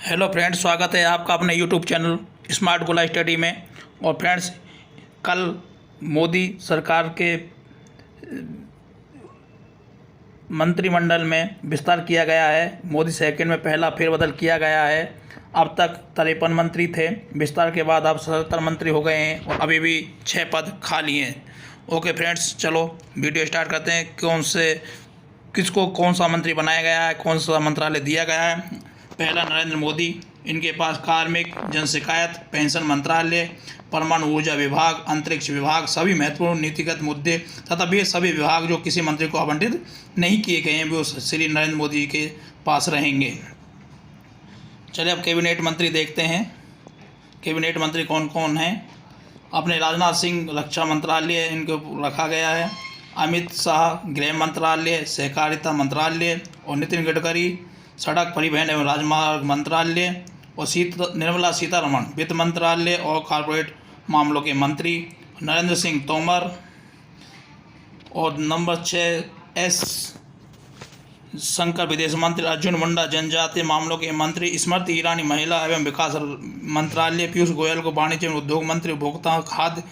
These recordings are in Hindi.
हेलो फ्रेंड्स, स्वागत है आपका अपने यूट्यूब चैनल स्मार्ट गोला स्टडी में। और फ्रेंड्स, कल मोदी सरकार के मंत्रिमंडल में विस्तार किया गया है। मोदी सेकंड में पहला फेरबदल किया गया है। अब तक 53 मंत्री थे, विस्तार के बाद अब 77 मंत्री हो गए हैं और अभी भी 6 पद खाली हैं। ओके फ्रेंड्स, चलो वीडियो स्टार्ट करते हैं। किसको कौन सा मंत्री बनाया गया है, कौन सा मंत्रालय दिया गया है। पहला, नरेंद्र मोदी। इनके पास कार्मिक, जन शिकायत, पेंशन मंत्रालय, परमाणु ऊर्जा विभाग, अंतरिक्ष विभाग, सभी महत्वपूर्ण नीतिगत मुद्दे तथा वे सभी विभाग जो किसी मंत्री को आवंटित नहीं किए गए हैं वो श्री नरेंद्र मोदी के पास रहेंगे। चलिए अब कैबिनेट मंत्री देखते हैं। कैबिनेट मंत्री कौन कौन हैं। अपने राजनाथ सिंह रक्षा मंत्रालय इनको रखा गया है। अमित शाह गृह मंत्रालय, सहकारिता मंत्रालय, और नितिन गडकरी सड़क परिवहन एवं राजमार्ग मंत्रालय, और निर्मला सीतारमण वित्त मंत्रालय और कॉर्पोरेट मामलों के मंत्री। नरेंद्र सिंह तोमर। और नंबर 6, एस शंकर विदेश मंत्री। अर्जुन मुंडा जनजातीय मामलों के मंत्री। स्मृति ईरानी महिला एवं विकास मंत्रालय। पीयूष गोयल को वाणिज्य एवं उद्योग मंत्री। उपभोक्ता खाद्य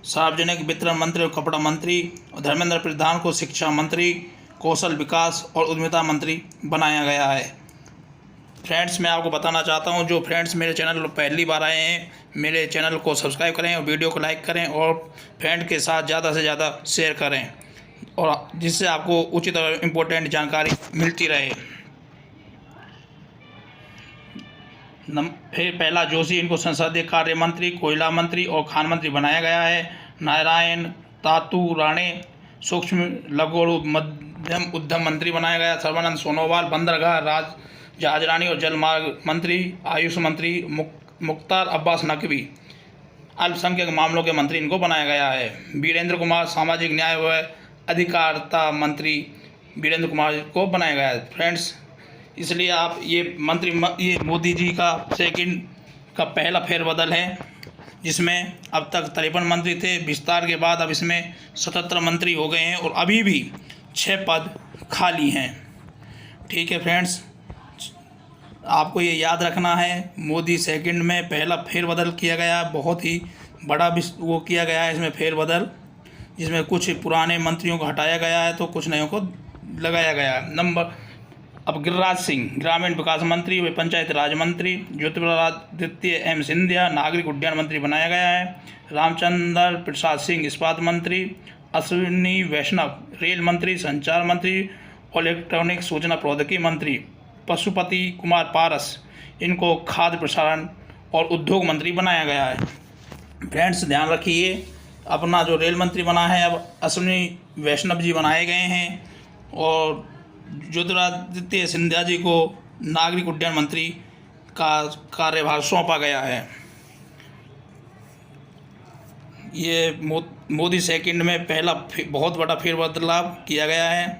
सार्वजनिक वितरण मंत्री और कपड़ा मंत्री। और धर्मेंद्र प्रधान को शिक्षा मंत्री, कौशल विकास और उद्यमिता मंत्री बनाया गया है। फ्रेंड्स, मैं आपको बताना चाहता हूं, जो फ्रेंड्स मेरे चैनल पर पहली बार आए हैं, मेरे चैनल को सब्सक्राइब करें और वीडियो को लाइक करें और फ्रेंड के साथ ज़्यादा से ज़्यादा शेयर करें, और जिससे आपको उचित और इम्पोर्टेंट जानकारी मिलती रहे। फिर पहला, जोशी। इनको संसदीय कार्य मंत्री, कोयला मंत्री और खान मंत्री बनाया गया है। नारायण तातू राणे सूक्ष्म लघु और मध्यम उद्यम मंत्री बनाया गया। सर्बानंद सोनोवाल बंदरगाह जहाजरानी और जलमार्ग मंत्री। आयुष मंत्री मुख्तार अब्बास नकवी अल्पसंख्यक मामलों के मंत्री इनको बनाया गया है। वीरेंद्र कुमार सामाजिक न्याय व अधिकारिता मंत्री वीरेंद्र कुमार को बनाया गया है। फ्रेंड्स, इसलिए आप ये मोदी जी का सेकंड का पहला फेरबदल है, जिसमें अब तक 53 मंत्री थे। विस्तार के बाद अब इसमें 77 मंत्री हो गए हैं और अभी भी 6 पद खाली हैं। ठीक है फ्रेंड्स, आपको ये याद रखना है, मोदी सेकंड में पहला फेरबदल किया गया। बहुत ही बड़ा वो किया गया है इसमें फेरबदल, जिसमें कुछ पुराने मंत्रियों को हटाया गया है तो कुछ नयों को लगाया गया है। अब गिरिराज सिंह ग्रामीण विकास मंत्री व पंचायत राज मंत्री। ज्योतिरादित्य एम सिंधिया नागरिक उड्डयन मंत्री बनाया गया है। रामचंद्र प्रसाद सिंह इस्पात मंत्री। अश्विनी वैष्णव रेल मंत्री, संचार मंत्री और इलेक्ट्रॉनिक सूचना प्रौद्योगिकी मंत्री। पशुपति कुमार पारस, इनको खाद्य प्रसारण और उद्योग मंत्री बनाया गया है। फ्रेंड्स, ध्यान रखिए, अपना जो रेल मंत्री बना है अब अश्विनी वैष्णव जी बनाए गए हैं, और ज्योतिरादित्य सिंधिया जी को नागरिक उड्डयन मंत्री का कार्यभार सौंपा गया है। ये मोदी सेकंड में पहला बहुत बड़ा फेरबदलाव किया गया है।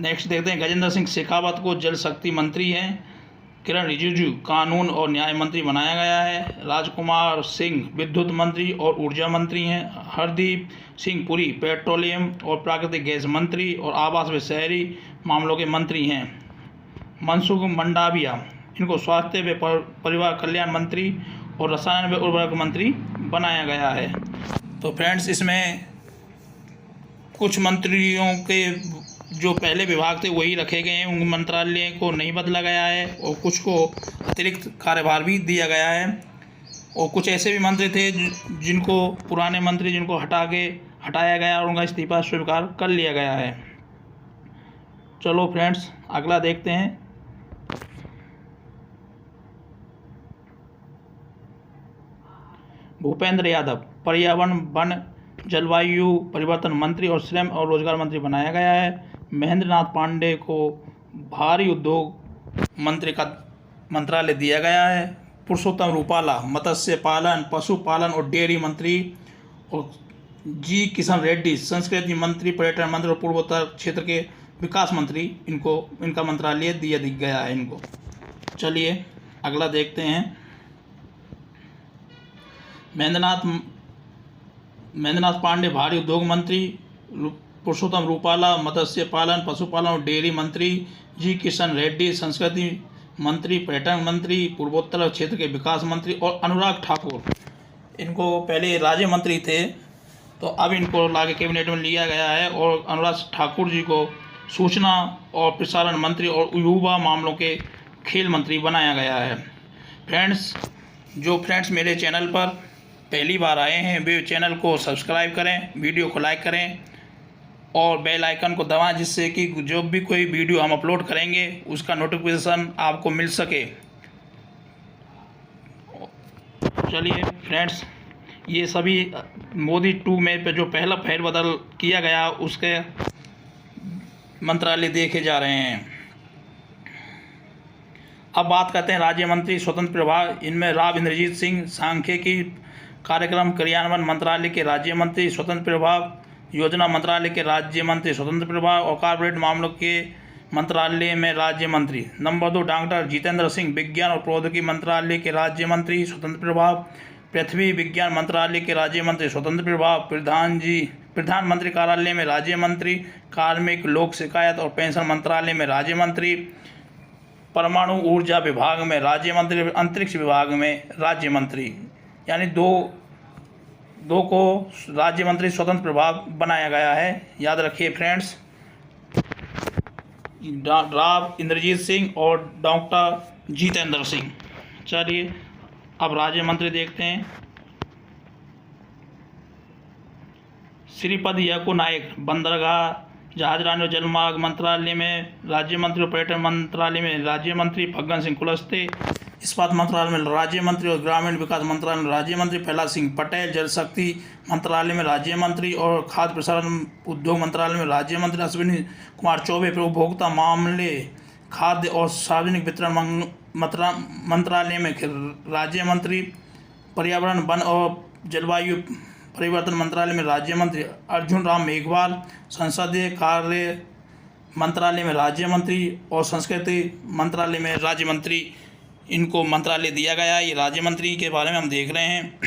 नेक्स्ट देखते हैं, गजेंद्र सिंह शेखावत को जल शक्ति मंत्री हैं। किरण रिजिजू कानून और न्याय मंत्री बनाया गया है। राजकुमार सिंह विद्युत मंत्री और ऊर्जा मंत्री हैं। हरदीप सिंह पुरी पेट्रोलियम और प्राकृतिक गैस मंत्री और आवास व शहरी मामलों के मंत्री हैं। मनसुख मंडाविया, इनको स्वास्थ्य व परिवार कल्याण मंत्री और रसायन व उर्वरक मंत्री बनाया गया है। तो फ्रेंड्स, इसमें कुछ मंत्रियों के जो पहले विभाग थे वही रखे गए हैं, उन मंत्रालय को नहीं बदला गया है, और कुछ को अतिरिक्त कार्यभार भी दिया गया है। और कुछ ऐसे भी मंत्री थे पुराने मंत्री जिनको हटाया गया और उनका इस्तीफा स्वीकार कर लिया गया है। चलो फ्रेंड्स, अगला देखते हैं। भूपेंद्र यादव पर्यावरण वन जलवायु परिवर्तन मंत्री और श्रम और रोजगार मंत्री बनाया गया है। महेंद्र नाथ पांडे को भारी उद्योग मंत्री का मंत्रालय दिया गया है। पुरुषोत्तम रूपाला मत्स्य पालन, पशुपालन और डेयरी मंत्री, और जी किशन रेड्डी संस्कृति मंत्री, पर्यटन मंत्री और पूर्वोत्तर क्षेत्र के विकास मंत्री, इनका मंत्रालय दिया गया है इनको। चलिए अगला देखते हैं। महेंद्र नाथ पांडे भारी उद्योग मंत्री। पुरुषोत्तम रूपाला मत्स्य पालन पशुपालन और डेयरी मंत्री, जी किशन रेड्डी संस्कृति मंत्री, पर्यटन मंत्री, पूर्वोत्तर क्षेत्र के विकास मंत्री और अनुराग ठाकुर, इनको पहले राज्य मंत्री थे तो अब इनको लाके कैबिनेट में लिया गया है। और अनुराग ठाकुर जी को सूचना और प्रसारण मंत्री और युवा मामलों के खेल मंत्री बनाया गया है। फ्रेंड्स, जो फ्रेंड्स मेरे चैनल पर पहली बार आए हैं वे चैनल को सब्सक्राइब करें, वीडियो को लाइक करें और बेल आइकन को दबाएं, जिससे कि जो भी कोई वीडियो हम अपलोड करेंगे उसका नोटिफिकेशन आपको मिल सके। चलिए फ्रेंड्स, ये सभी मोदी 2 में पे जो पहला फेरबदल किया गया उसके मंत्रालय देखे जा रहे हैं। अब बात करते हैं राज्य मंत्री स्वतंत्र प्रभार। इनमें राव इंद्रजीत सिंह सांख्यिकी कार्यक्रम क्रियान्वयन मंत्रालय के राज्य मंत्री स्वतंत्र प्रभार, योजना मंत्रालय के राज्य मंत्री स्वतंत्र प्रभार और कॉर्पोरेट मामलों के मंत्रालय में राज्य मंत्री। नंबर 2, डॉक्टर जितेंद्र सिंह विज्ञान और प्रौद्योगिकी मंत्रालय के राज्य मंत्री स्वतंत्र प्रभार, पृथ्वी विज्ञान मंत्रालय के राज्य मंत्री स्वतंत्र प्रभार, प्रधानमंत्री कार्यालय में राज्य मंत्री, कार्मिक लोक शिकायत और पेंशन मंत्रालय में राज्य मंत्री, परमाणु ऊर्जा विभाग में राज्य मंत्री, अंतरिक्ष विभाग में राज्य मंत्री, यानी दो को राज्य मंत्री स्वतंत्र प्रभार बनाया गया है। याद रखिए फ्रेंड्स, राव इंद्रजीत सिंह और डॉक्टर जितेंद्र सिंह। चलिए अब राज्य मंत्री देखते हैं। श्रीपद यको नायक बंदरगाह जहाजरानी और जलमार्ग मंत्रालय में राज्य मंत्री और पर्यटन मंत्रालय में राज्य मंत्री, फग्गन सिंह कुलस्ते इस्पात मंत्रालय में राज्य मंत्री और ग्रामीण विकास मंत्रालय में राज्य मंत्री, प्रहलाद सिंह पटेल जल शक्ति मंत्रालय में राज्य मंत्री और खाद्य प्रसारण उद्योग मंत्रालय में राज्य मंत्री, अश्विनी कुमार चौबे उपभोक्ता मामले, खाद्य और सार्वजनिक वितरण मंत्रालय में राज्य मंत्री, पर्यावरण वन और जलवायु परिवर्तन मंत्रालय में राज्य मंत्री, अर्जुन राम मेघवाल संसदीय कार्य मंत्रालय में राज्य मंत्री और संस्कृति मंत्रालय में राज्य मंत्री, इनको मंत्रालय दिया गया है। ये राज्य मंत्री के बारे में हम देख रहे हैं।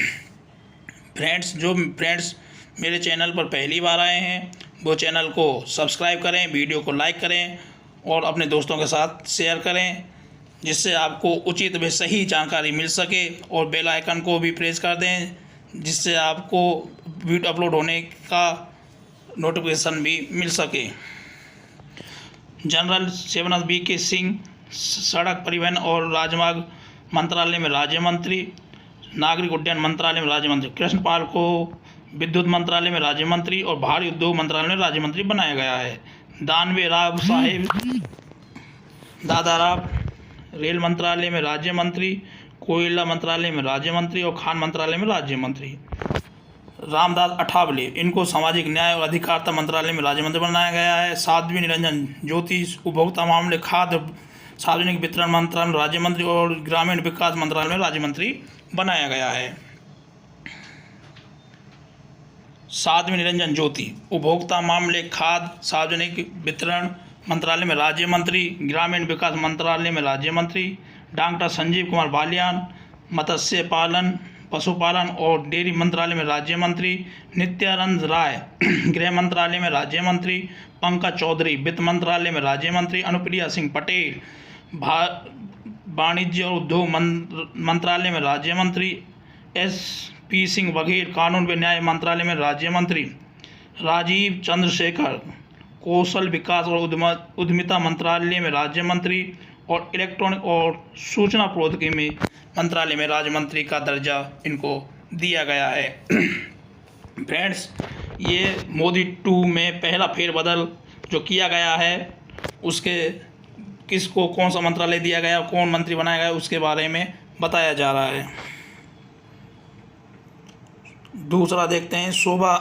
फ्रेंड्स, जो फ्रेंड्स मेरे चैनल पर पहली बार आए हैं वो चैनल को सब्सक्राइब करें, वीडियो को लाइक करें और अपने दोस्तों के साथ शेयर करें, जिससे आपको उचित व सही जानकारी मिल सके। और बेल आइकन को भी प्रेस कर दें, जिससे आपको वीडियो अपलोड होने का नोटिफिकेशन भी मिल सके। जनरल शिवनाथ BK सिंह सड़क परिवहन और राजमार्ग मंत्रालय में राज्य मंत्री, नागरिक उड्डयन मंत्रालय में राज्य मंत्री, कृष्णपाल को विद्युत मंत्रालय में राज्य मंत्री और भारी उद्योग मंत्रालय में राज्य मंत्री बनाया गया है। दानवे राव साहेब दादाराव रेल मंत्रालय में राज्य मंत्री, कोयला मंत्रालय में राज्य मंत्री और खान मंत्रालय में राज्य मंत्री। रामदास अठावले, इनको सामाजिक न्याय और अधिकारिता मंत्रालय में राज्य मंत्री बनाया गया है। साध्वी निरंजन ज्योति उपभोक्ता मामले, खाद्य सार्वजनिक वितरण मंत्रालय में राज्य मंत्री और ग्रामीण विकास मंत्रालय में राज्य मंत्री बनाया गया है। साध्वी निरंजन ज्योति उपभोक्ता मामले, खाद्य सार्वजनिक वितरण मंत्रालय में राज्य मंत्री, ग्रामीण विकास मंत्रालय में राज्य मंत्री। डॉक्टर संजीव कुमार बालियान मत्स्य पालन पशुपालन और डेयरी मंत्रालय में राज्य मंत्री। नित्यानंद राय गृह मंत्रालय में राज्य मंत्री। पंकज चौधरी वित्त मंत्रालय में राज्य मंत्री। अनुप्रिया सिंह पटेल वाणिज्य और उद्योग मंत्रालय में राज्य मंत्री। SP सिंह बघेल कानून व न्याय मंत्रालय में राज्य मंत्री। राजीव चंद्रशेखर कौशल विकास और उद्यमिता मंत्रालय में राज्य मंत्री और इलेक्ट्रॉनिक और सूचना प्रौद्योगिकी में मंत्रालय में राज्य मंत्री का दर्जा इनको दिया गया है। फ्रेंड्स, ये मोदी 2 में पहला फेरबदल जो किया गया है उसके किसको कौन सा मंत्रालय दिया गया, कौन मंत्री बनाया गया, उसके बारे में बताया जा रहा है। दूसरा देखते हैं, शोभा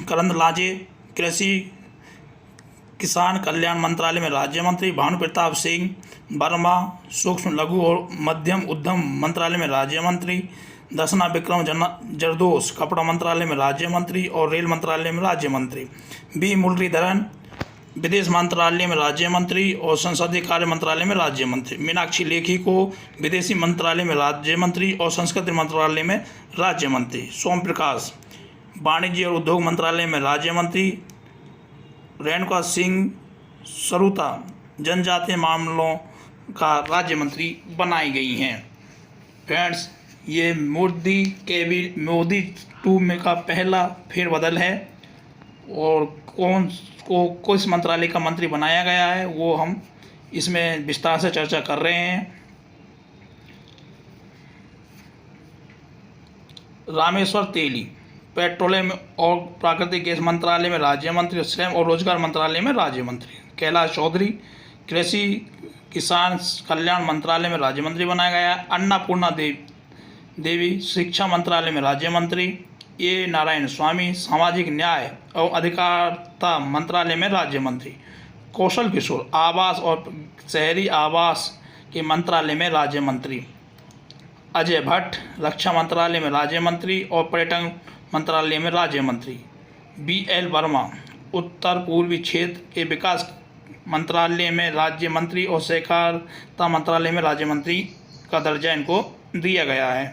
करंदलाजे कृषि किसान कल्याण मंत्रालय में राज्य मंत्री। भानु प्रताप सिंह वर्मा सूक्ष्म लघु और मध्यम उद्यम मंत्रालय में राज्य मंत्री। दर्शना विक्रम जरदोश कपड़ा मंत्रालय में राज्य मंत्री और रेल मंत्रालय में राज्य मंत्री। B मुरलीधरन विदेश मंत्रालय में राज्य मंत्री और संसदीय कार्य मंत्रालय में राज्य मंत्री। मीनाक्षी लेखी को विदेशी मंत्रालय में राज्य मंत्री और संस्कृति मंत्रालय में राज्य मंत्री। सोम प्रकाश वाणिज्य और उद्योग मंत्रालय में राज्य मंत्री। रेणुका सिंह सरूता जनजातीय मामलों का राज्य मंत्री बनाई गई हैं। फ्रेंड्स, ये मोदी 2 में का पहला फेरबदल है और किस मंत्रालय का मंत्री बनाया गया है वो हम इसमें विस्तार से चर्चा कर रहे हैं। रामेश्वर तेली पेट्रोलियम और प्राकृतिक गैस मंत्रालय में राज्य मंत्री, श्रम और रोजगार मंत्रालय में राज्य मंत्री। कैलाश चौधरी कृषि किसान कल्याण मंत्रालय में राज्य मंत्री बनाया गया। अन्नपूर्णा देवी शिक्षा मंत्रालय में राज्य मंत्री। ए नारायण स्वामी सामाजिक न्याय और अधिकारिता मंत्रालय में राज्य मंत्री। कौशल किशोर आवास और शहरी आवास के मंत्रालय में राज्य मंत्री। अजय भट्ट रक्षा मंत्रालय में राज्य मंत्री और पर्यटन मंत्रालय में राज्य मंत्री। BL वर्मा उत्तर पूर्वी क्षेत्र के विकास मंत्रालय में राज्य मंत्री और सहकारिता मंत्रालय में राज्य मंत्री का दर्जा इनको दिया गया है।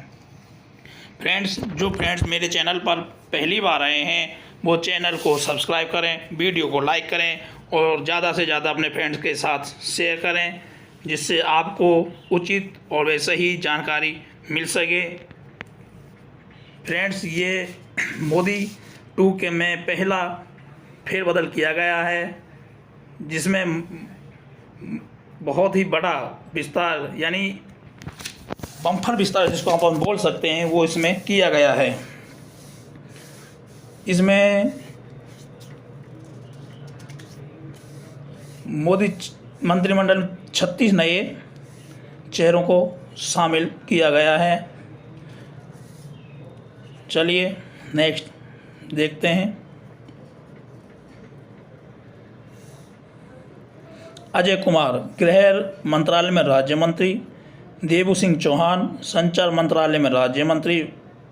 फ्रेंड्स, जो फ्रेंड्स मेरे चैनल पर पहली बार आए हैं वो चैनल को सब्सक्राइब करें, वीडियो को लाइक करें और ज़्यादा से ज़्यादा अपने फ्रेंड्स के साथ शेयर करें जिससे आपको उचित और वैसे ही जानकारी मिल सके। फ्रेंड्स, ये मोदी 2 के में पहला फेरबदल किया गया है जिसमें बहुत ही बड़ा विस्तार यानी बम्पर विस्तार जिसको आप बोल सकते हैं वो इसमें किया गया है। इसमें मोदी मंत्रिमंडल 36 नए चेहरों को शामिल किया गया है। चलिए नेक्स्ट देखते हैं। अजय कुमार गृह मंत्रालय में राज्य मंत्री। देवू सिंह चौहान संचार मंत्रालय में राज्य मंत्री।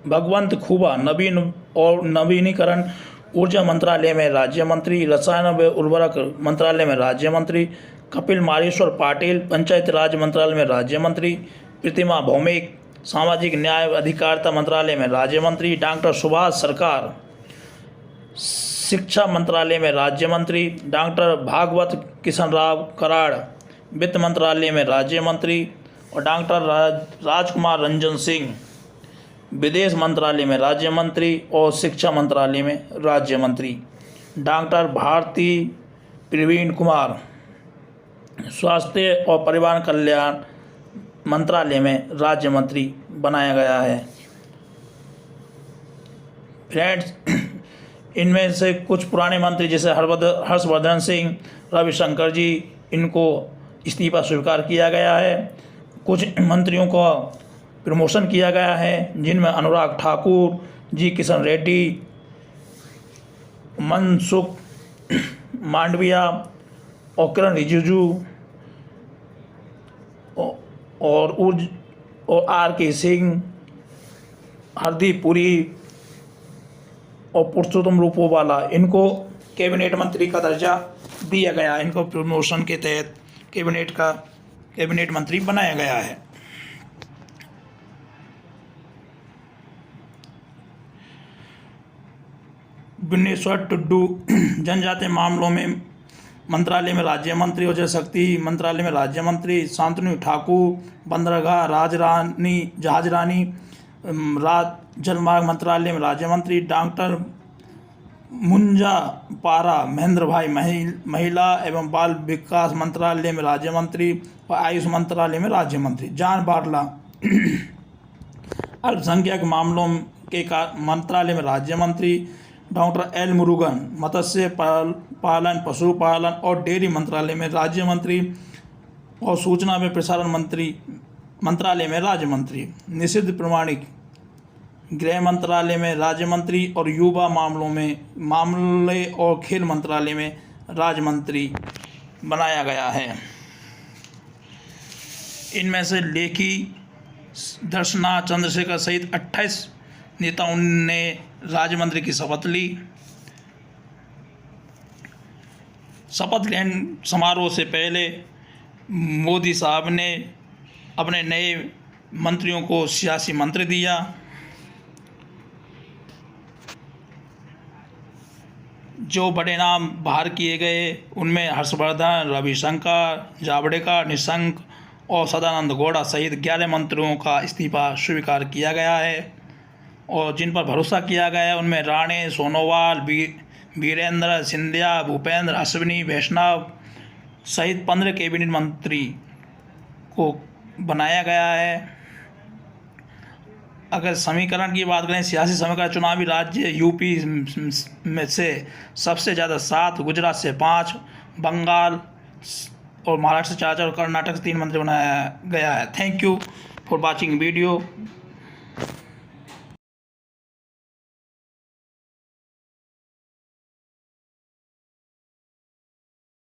भगवंत खुबा नवीन और नवीनीकरण ऊर्जा मंत्रालय में राज्य मंत्री। रसायन व उर्वरक मंत्रालय में राज्य मंत्री। कपिल माहेश्वर पाटिल पंचायत राज मंत्रालय में राज्य मंत्री। प्रतिमा भौमिक सामाजिक न्याय व अधिकारिता मंत्रालय में राज्य मंत्री। डॉक्टर सुभाष सरकार शिक्षा मंत्रालय में राज्य मंत्री। डॉक्टर भागवत किशन राव कराड़ वित्त मंत्रालय में राज्य मंत्री और डॉक्टर राजकुमार रंजन सिंह विदेश मंत्रालय में राज्य मंत्री और शिक्षा मंत्रालय में राज्य मंत्री। डॉक्टर भारती प्रवीण कुमार स्वास्थ्य और परिवार कल्याण मंत्रालय में राज्य मंत्री बनाया गया है। फ्रेंड्स, इनमें से कुछ पुराने मंत्री जैसे हर्षवर्धन सिंह, रविशंकर जी, इनको इस्तीफा स्वीकार किया गया है। कुछ मंत्रियों का प्रमोशन किया गया है जिनमें अनुराग ठाकुर, जी किशन रेड्डी, मनसुख मांडविया और किरण रिजिजू और RK सिंह, हरदीप पुरी और पुरुषोत्तम रूपोवाला इनको कैबिनेट मंत्री का दर्जा दिया गया है। इनको प्रमोशन के तहत कैबिनेट मंत्री बनाया गया है। विनेश्वर टुड्डू जनजातीय मामलों में मंत्रालय में राज्य मंत्री और जल शक्ति मंत्रालय में राज्य मंत्री। शांतनु ठाकुर बंदरगाह जहाजरानी जलमार्ग मंत्रालय में राज्य मंत्री। डॉक्टर मुंजा पारा महेंद्र भाई महिला एवं बाल विकास मंत्रालय में राज्य मंत्री और आयुष मंत्रालय में राज्य मंत्री। जॉन बार्ला अल्पसंख्यक मामलों के मंत्रालय में राज्य मंत्री। डॉक्टर L मुरुगन मत्स्य पालन पशुपालन और डेयरी मंत्रालय में राज्य मंत्री और सूचना व प्रसारण मंत्रालय में राज्य मंत्री। निषिद्ध प्रमाणिक गृह मंत्रालय में राज्य मंत्री और युवा मामले और खेल मंत्रालय में राज्य मंत्री बनाया गया है। इनमें से लेखी दर्शना चंद्रशेखर सहित 28 नेताओं ने राज्य मंत्री की शपथ ली। शपथ ग्रहण समारोह से पहले मोदी साहब ने अपने नए मंत्रियों को सियासी मंत्र दिया। जो बड़े नाम बाहर किए गए उनमें हर्षवर्धन, रविशंकर, जावड़ेकर, निशंक और सदानंद गौड़ा सहित 11 मंत्रियों का इस्तीफा स्वीकार किया गया है। और जिन पर भरोसा किया गया है उनमें राणे, सोनोवाल, वीरेंद्र सिंधिया, भूपेंद्र, अश्विनी वैष्णव सहित 15 कैबिनेट मंत्री को बनाया गया है। अगर समीकरण की बात करें, सियासी समीकरण, चुनावी राज्य यूपी में से सबसे ज़्यादा 7, गुजरात से 5, बंगाल और महाराष्ट्र से 4 और कर्नाटक से 3 मंत्री बनाया गया है। Thank you for watching video.